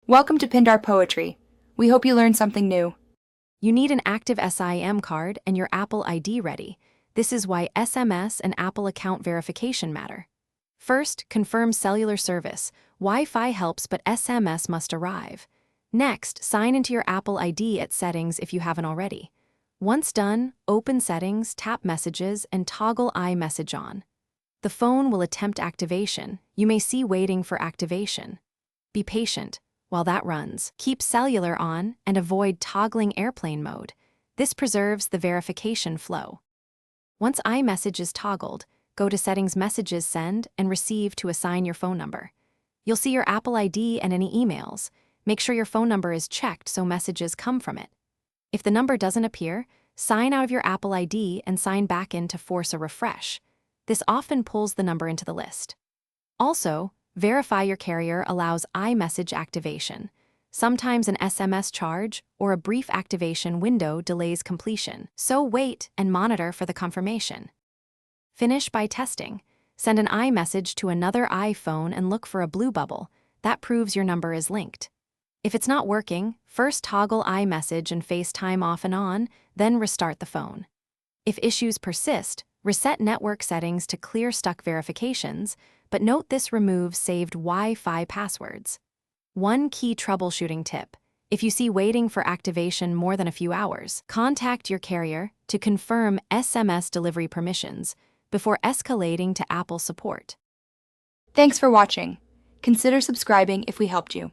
Welcome to Pindar Poetry. We hope you learned something new. You need an active SIM card and your Apple ID ready. This is why SMS and Apple account verification matter. First, confirm cellular service. Wi-Fi helps, but SMS must arrive. Next, sign into your Apple ID at Settings if you haven't already. Once done, open Settings, tap Messages, and toggle iMessage on. The phone will attempt activation. You may see waiting for activation. Be patient. While that runs, keep cellular on and avoid toggling airplane mode. This preserves the verification flow. Once iMessage is toggled, go to Settings Messages Send and Receive to assign your phone number. You'll see your Apple ID and any emails. Make sure your phone number is checked so messages come from it. If the number doesn't appear, sign out of your Apple ID and sign back in to force a refresh. This often pulls the number into the list. Also, verify your carrier allows iMessage activation. Sometimes an SMS charge or a brief activation window delays completion, so wait and monitor for the confirmation. Finish by testing. Send an iMessage to another iPhone and look for a blue bubble. That proves your number is linked. If it's not working, first toggle iMessage and FaceTime off and on, then restart the phone. If issues persist, reset network settings to clear stuck verifications, but note this removes saved Wi-Fi passwords. One key troubleshooting tip: if you see waiting for activation more than a few hours, contact your carrier to confirm SMS delivery permissions before escalating to Apple support. Thanks for watching. Consider subscribing if we helped you.